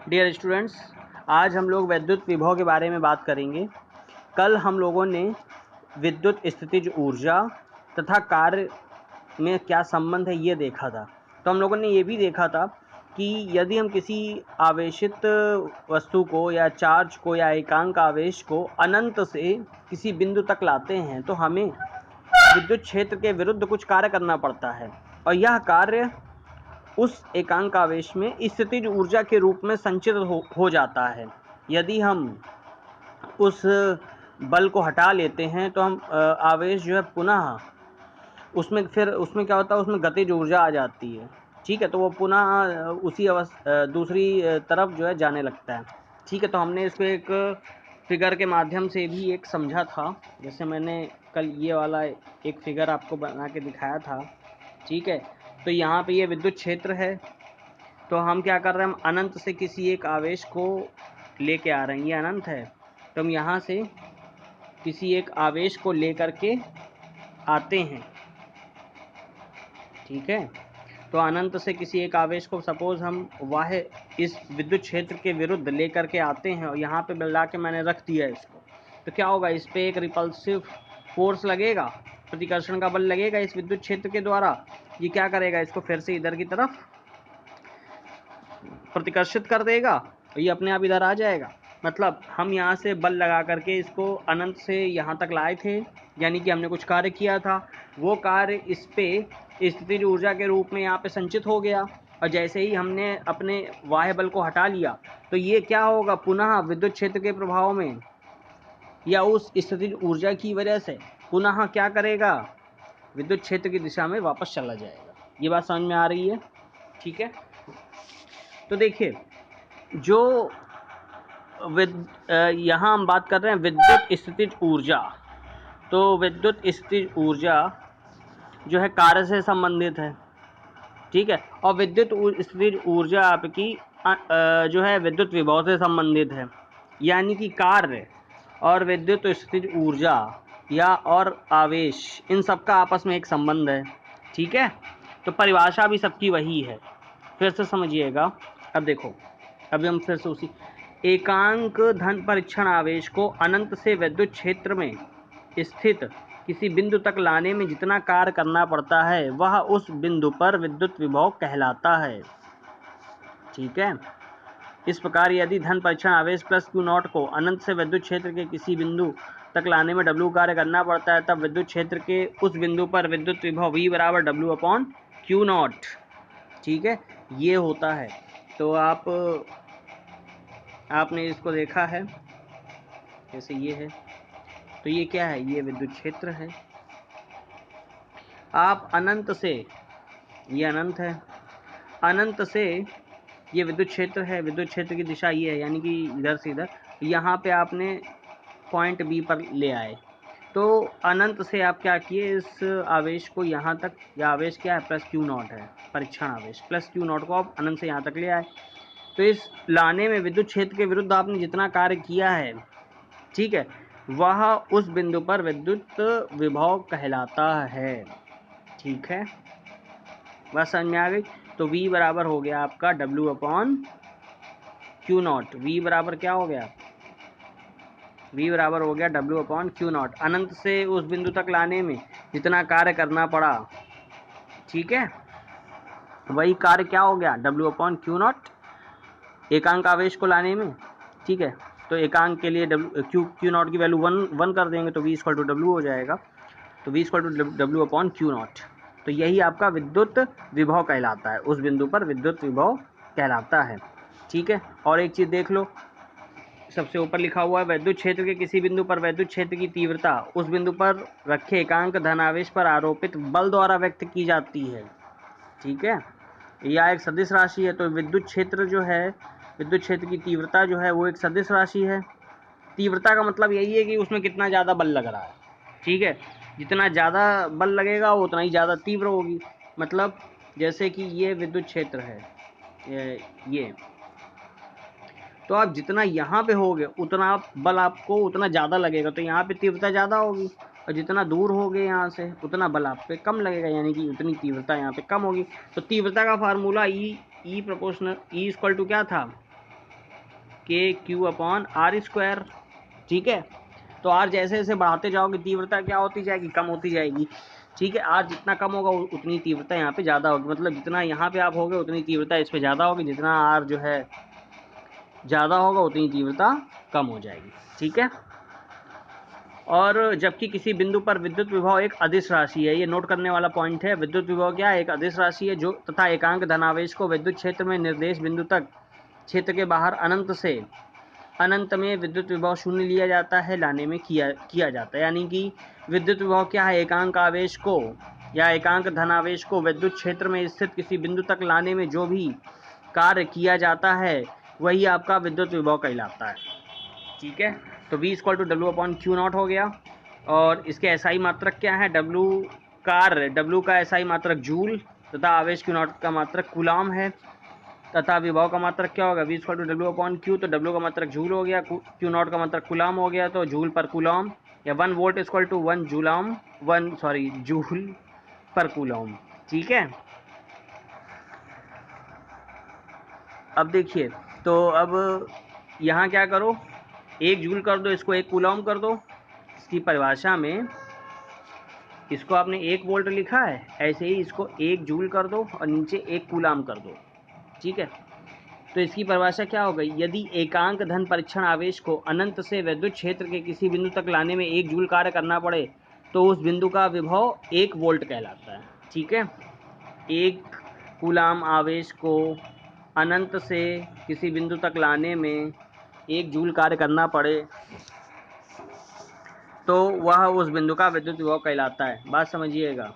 Dear students, आज हम लोग विद्युत विभव के बारे में बात करेंगे। कल हम लोगों ने विद्युत स्थितिज ऊर्जा तथा कार्य में क्या संबंध है ये देखा था। तो हम लोगों ने ये भी देखा था कि यदि हम किसी आवेशित वस्तु को या चार्ज को या एकांक आवेश को अनंत से किसी बिंदु तक लाते हैं तो हमें विद्युत क्षेत्र के विरुद्ध कुछ कार्य करना पड़ता है, और यह कार्य उस एकांक आवेश में स्थितिज ऊर्जा के रूप में संचित हो जाता है। यदि हम उस बल को हटा लेते हैं तो हम आवेश जो है पुनः उसमें क्या होता है, उसमें गतिज ऊर्जा आ जाती है। ठीक है, तो वो पुनः उसी दूसरी तरफ जो है जाने लगता है। ठीक है, तो हमने इसको एक फिगर के माध्यम से भी एक समझा था। जैसे मैंने कल ये वाला एक फिगर आपको बना के दिखाया था। ठीक है, तो यहाँ पे ये विद्युत क्षेत्र है। तो हम क्या कर रहे हैं, हम अनंत से किसी एक आवेश को लेके आ रहे हैं। ये अनंत है, तो हम यहाँ से किसी एक आवेश को लेकर के आते हैं। ठीक है, तो अनंत से किसी एक आवेश को सपोज हम इस विद्युत क्षेत्र के विरुद्ध लेकर के आते हैं और यहाँ पे मिला के मैंने रख दिया इसको, तो क्या होगा, इस पे एक रिपल्सिव फोर्स लगेगा, प्रतिकर्षण का बल लगेगा इस विद्युत क्षेत्र के द्वारा। ये क्या करेगा, इसको फिर से इधर की तरफ प्रतिकर्षित कर देगा और ये अपने आप इधर आ जाएगा। मतलब हम यहाँ से बल लगा करके इसको अनंत से यहाँ तक लाए थे, यानी कि हमने कुछ कार्य किया था। वो कार्य इस पे स्थितिज ऊर्जा के रूप में यहाँ पे संचित हो गया, और जैसे ही हमने अपने बाह्य बल को हटा लिया तो ये क्या होगा, पुनः विद्युत क्षेत्र के प्रभाव में या उस स्थितिज ऊर्जा की वजह से पुनः क्या करेगा, विद्युत क्षेत्र की दिशा में वापस चला जाएगा। ये बात समझ में आ रही है? ठीक है, तो देखिए, जो यहाँ हम बात कर रहे हैं विद्युत स्थितिज ऊर्जा। तो विद्युत स्थितिज ऊर्जा जो है कार्य से संबंधित है। ठीक है, और विद्युत स्थितिज ऊर्जा आपकी जो है विद्युत विभव से संबंधित है। यानी कि कार्य और विद्युत स्थितिज ऊर्जा या और आवेश, इन सब का आपस में एक संबंध है। ठीक है, तो परिभाषा भी सबकी वही है। फिर से समझिएगा। अब देखो, अभी हम फिर से उसी एकांक धन परीक्षण आवेश को अनंत से विद्युत क्षेत्र में स्थित किसी बिंदु तक लाने में जितना कार्य करना पड़ता है वह उस बिंदु पर विद्युत विभव कहलाता है। ठीक है, इस प्रकार यदि धन परीक्षण आवेश प्लस क्यू नॉट को अनंत से विद्युत क्षेत्र के किसी बिंदु तक लाने में W कार्य करना पड़ता है, तब विद्युत क्षेत्र के उस बिंदु पर विद्युत विभव V बराबर W/Q0। ठीक है, ये होता है। तो आपने इसको देखा है, जैसे ये है, तो ये क्या है, ये विद्युत क्षेत्र है। आप अनंत से, ये अनंत है, अनंत से ये विद्युत क्षेत्र है, विद्युत क्षेत्र की दिशा ये है, यानी कि इधर से इधर, यहाँ पे आपने पॉइंट बी पर ले आए। तो अनंत से आप क्या किए, इस आवेश को यहाँ तक, यह आवेश क्या है, प्लस क्यू नॉट है, परीक्षण आवेश प्लस क्यू नॉट को आप अनंत से यहाँ तक ले आए। तो इस लाने में विद्युत क्षेत्र के विरुद्ध आपने जितना कार्य किया है, ठीक है, वह उस बिंदु पर विद्युत विभव कहलाता है। ठीक है, बस समझ में आ गई। तो V बराबर हो गया आपका W/Q0। V बराबर क्या हो गया, V बराबर हो गया W/Q0। अनंत से उस बिंदु तक लाने में जितना कार्य करना पड़ा, ठीक है, वही कार्य क्या हो गया, W/Q0 एकांक आवेश को लाने में। ठीक है, तो एकांक के लिए Q0 की वैल्यू 1 कर देंगे तो V = W हो जाएगा। तो V = W/Q0। तो यही आपका विद्युत विभव कहलाता है, उस बिंदु पर विद्युत विभव कहलाता है। ठीक है, और एक चीज़ देख लो, सबसे ऊपर लिखा हुआ है विद्युत क्षेत्र के किसी बिंदु पर विद्युत क्षेत्र की तीव्रता उस बिंदु पर रखे एकांक धनावेश पर आरोपित बल द्वारा व्यक्त की जाती है। ठीक है, यह एक सदिश राशि है। तो विद्युत क्षेत्र जो है, विद्युत क्षेत्र की तीव्रता जो है वो एक सदिश राशि है। तीव्रता का मतलब यही है कि उसमें कितना ज़्यादा बल लग रहा है। ठीक है, जितना ज़्यादा बल लगेगा वो उतना ही ज़्यादा तीव्र होगी। मतलब जैसे कि ये विद्युत क्षेत्र है, ये तो आप जितना यहाँ पे होगे उतना बल आपको उतना ज़्यादा लगेगा, तो यहाँ पे तीव्रता ज़्यादा होगी, और जितना दूर होगे यहाँ से उतना बल आप पे कम लगेगा, यानी कि उतनी तीव्रता यहाँ पे कम होगी। तो तीव्रता का फार्मूला E = क्या था, के क्यू अपॉन आर स्क्वायर। ठीक है, तो आर जैसे जैसे बढ़ाते जाओगे तीव्रता क्या होती जाएगी, कम होती जाएगी। ठीक है, आर जितना कम होगा उतनी तीव्रता यहाँ पे ज़्यादा होगी, मतलब जितना यहाँ पे आप होगे उतनी तीव्रता इस पे ज़्यादा होगी, जितना आर जो है ज़्यादा होगा उतनी तीव्रता कम हो जाएगी। ठीक है, और जबकि किसी बिंदु पर विद्युत विभव एक अदिश राशि है, ये नोट करने वाला पॉइंट है। विद्युत विभव क्या है, एक अदिश राशि है जो तथा एकांक धनावेश को विद्युत क्षेत्र में निर्देश बिंदु तक क्षेत्र के बाहर अनंत से अनंत में विद्युत विभव शून्य लिया जाता है लाने में किया जाता है। यानी कि विद्युत विभव क्या है, एकांक आवेश को या एकांक धनावेश को विद्युत क्षेत्र में स्थित किसी बिंदु तक लाने में जो भी कार्य किया जाता है वही आपका विद्युत विभव कहलाता है। ठीक है, तो V equal to W upon Q naught हो गया, और इसके एसआई मात्रक क्या है, W का एसआई मात्रक जूल तथा आवेश क्यू नॉट का मात्रक कूलाम है, तथा विभव का मात्रक क्या होगा, V equal to W upon Q, तो W का मात्रक जूल हो गया, क्यू नॉट का मात्रक कूलाम हो गया, तो जूल पर कूलाम, या 1 वोल्ट इक्वल टू 1 जूल पर कूलाम। ठीक है, अब देखिए, तो अब यहाँ क्या करो, 1 जूल कर दो, इसको 1 कूलाम कर दो। इसकी परिभाषा में इसको आपने 1 वोल्ट लिखा है, ऐसे ही इसको 1 जूल कर दो और नीचे 1 कूलाम कर दो। ठीक है, तो इसकी परिभाषा क्या हो गई, यदि एकांक धन परीक्षण आवेश को अनंत से विद्युत क्षेत्र के किसी बिंदु तक लाने में 1 जूल कार्य करना पड़े तो उस बिंदु का विभव 1 वोल्ट कहलाता है। ठीक है, 1 कूलाम आवेश को अनंत से किसी बिंदु तक लाने में 1 जूल कार्य करना पड़े तो वह उस बिंदु का विद्युत विभव कहलाता है। बात समझिएगा,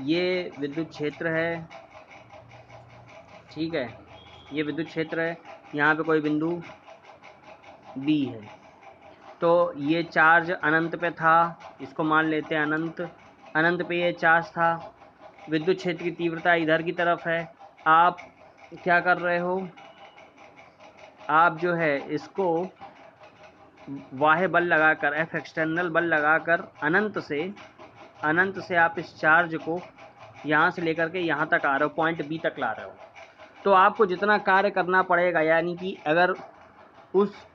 ये विद्युत क्षेत्र है। ठीक है, ये विद्युत क्षेत्र है, यहाँ पे कोई बिंदु B है, तो ये चार्ज अनंत पे था, इसको मान लेते हैं अनंत पे ये चार्ज था। विद्युत क्षेत्र की तीव्रता इधर की तरफ है। आप क्या कर रहे हो, आप जो है इसको बाह्य बल लगाकर, F एक्सटर्नल बल लगाकर अनंत से आप इस चार्ज को यहाँ से लेकर के यहाँ तक आ रहे हो, पॉइंट B तक ला रहे हो। तो आपको जितना कार्य करना पड़ेगा, यानी कि अगर उस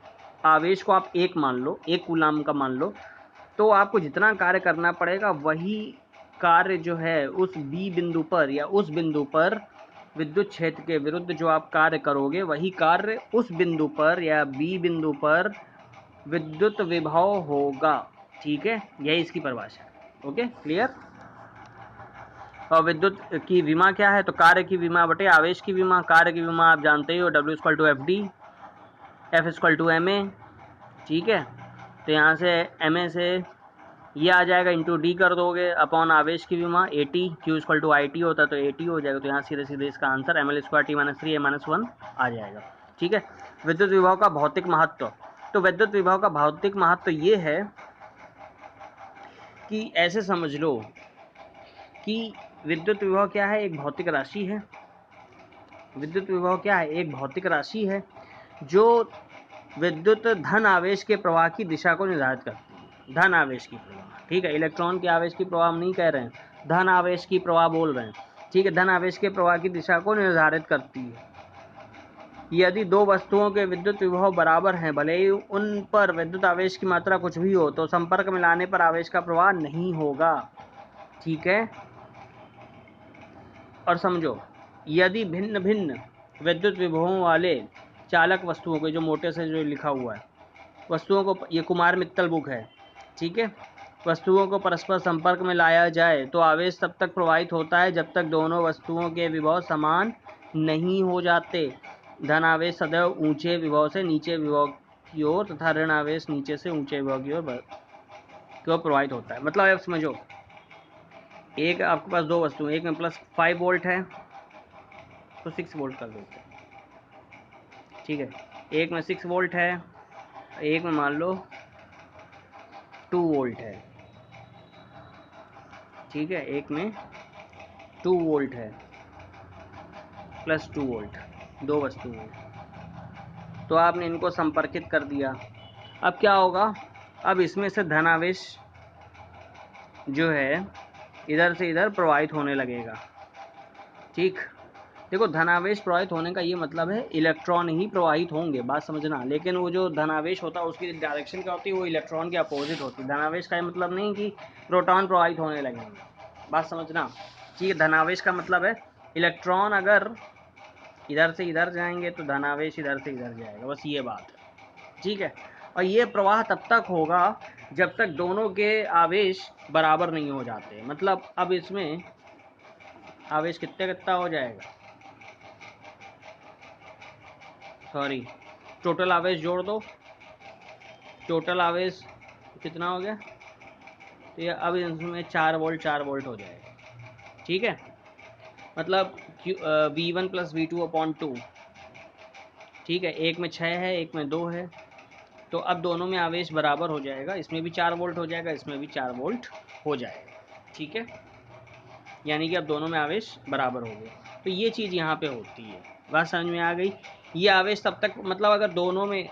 आवेश को आप 1 मान लो, 1 कूलाम का मान लो, तो आपको जितना कार्य करना पड़ेगा वही कार्य जो है उस B बिंदु पर या उस बिंदु पर विद्युत क्षेत्र के विरुद्ध जो आप कार्य करोगे वही कार्य उस बिंदु पर या B बिंदु पर विद्युत विभव होगा। ठीक है, यही इसकी परिभाषा है। Okay, clear. और विद्युत की विमा क्या है, तो कार्य की विमा बटे आवेश की विमा। कार्य की विमा आप जानते ही हो, W equal to FD, F equal to MA। ठीक है, तो यहाँ से MA से ये आ जाएगा, इंटू D कर दोगे अपॉन आवेश की विमा AT, Q equal to IT होता तो AT हो जाएगा, तो यहाँ सीधे सीधे इसका answer ML square T minus 3 A-1 आ जाएगा। ठीक है, विद्युत विभव का भौतिक महत्व, तो विद्युत विभव का भौतिक महत्व ये है कि ऐसे समझ लो कि विद्युत विभव क्या है, एक भौतिक राशि है। विद्युत विभव क्या है, एक भौतिक राशि है जो विद्युत धन आवेश के प्रवाह की दिशा को निर्धारित करती है। धन आवेश की प्रवाह, ठीक है, इलेक्ट्रॉन के आवेश की प्रवाह हम नहीं कह रहे हैं, धन आवेश की प्रवाह बोल रहे हैं। ठीक है, धन आवेश के प्रवाह की दिशा को निर्धारित करती है। यदि 2 वस्तुओं के विद्युत विभव बराबर हैं, भले ही उन पर विद्युत आवेश की मात्रा कुछ भी हो, तो संपर्क में लाने पर आवेश का प्रवाह नहीं होगा। ठीक है, और समझो, यदि भिन्न भिन्न विद्युत विभवों वाले चालक वस्तुओं को, जो मोटे से जो लिखा हुआ है, वस्तुओं को, ये कुमार मित्तल बुक है। ठीक है, वस्तुओं को परस्पर संपर्क में लाया जाए तो आवेश तब तक प्रवाहित होता है जब तक दोनों वस्तुओं के विभव समान नहीं हो जाते। धन आवेश सदैव ऊंचे विभव से नीचे विभव की ओर तथा ऋण आवेश नीचे से ऊंचे विभव की ओर प्रवाहित होता है। मतलब आप समझो, एक आपके पास 2 वस्तु, एक में प्लस 5 वोल्ट है तो 6 वोल्ट कर देते हैं। ठीक है, एक में 6 वोल्ट है, एक में मान लो 2 वोल्ट है। ठीक है, एक में 2 वोल्ट है प्लस 2 वोल्ट, 2 वस्तु हैं, तो आपने इनको संपर्कित कर दिया। अब क्या होगा, अब इसमें से धन आवेश जो है इधर से इधर प्रवाहित होने लगेगा। ठीक, देखो धनावेश प्रवाहित होने का ये मतलब है इलेक्ट्रॉन ही प्रवाहित होंगे, बात समझना। लेकिन वो जो धनावेश होता है उसकी डायरेक्शन क्या होती है, वो इलेक्ट्रॉन के अपोजिट होती है। धनावेश का ये मतलब नहीं कि प्रोटॉन प्रवाहित होने लगेंगे, बात समझना। ठीक है, धनावेश का मतलब है इलेक्ट्रॉन अगर इधर से इधर जाएंगे तो धनावेश इधर से इधर जाएगा, बस ये बात है। ठीक है, और ये प्रवाह तब तक होगा जब तक दोनों के आवेश बराबर नहीं हो जाते। मतलब अब इसमें आवेश कितना कितना हो जाएगा, सॉरी टोटल आवेश जोड़ दो, टोटल आवेश कितना हो गया, तो ये अब इसमें 4 वोल्ट हो जाएगा। ठीक है, मतलब V1 प्लस V2/2। ठीक है, एक में 6 है एक में 2 है, तो अब दोनों में आवेश बराबर हो जाएगा, इसमें भी 4 वोल्ट हो जाएगा, इसमें भी 4 वोल्ट हो जाएगा। ठीक है, यानी कि अब दोनों में आवेश बराबर हो गया। तो ये चीज़ यहाँ पे होती है, बात समझ में आ गई। ये आवेश तब तक, मतलब अगर दोनों में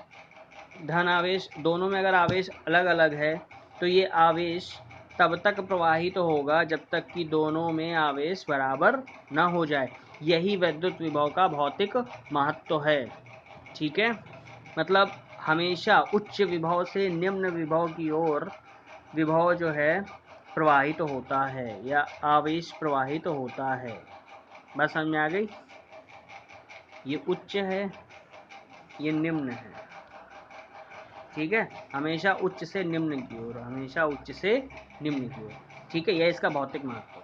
धन आवेश, दोनों में अगर आवेश अलग अलग है तो ये आवेश तब तक प्रवाहित तो होगा जब तक कि दोनों में आवेश बराबर न हो जाए। यही विद्युत विभव का भौतिक महत्व है। ठीक है, मतलब हमेशा उच्च विभव से निम्न विभव की ओर विभव जो है प्रवाहित तो होता है या आवेश प्रवाहित तो होता है। बस समझ में आ गई, ये उच्च है ये निम्न है। ठीक है, हमेशा उच्च से निम्न की ओर, हमेशा उच्च से निम्न की ओर। ठीक है, यह इसका भौतिक महत्व है।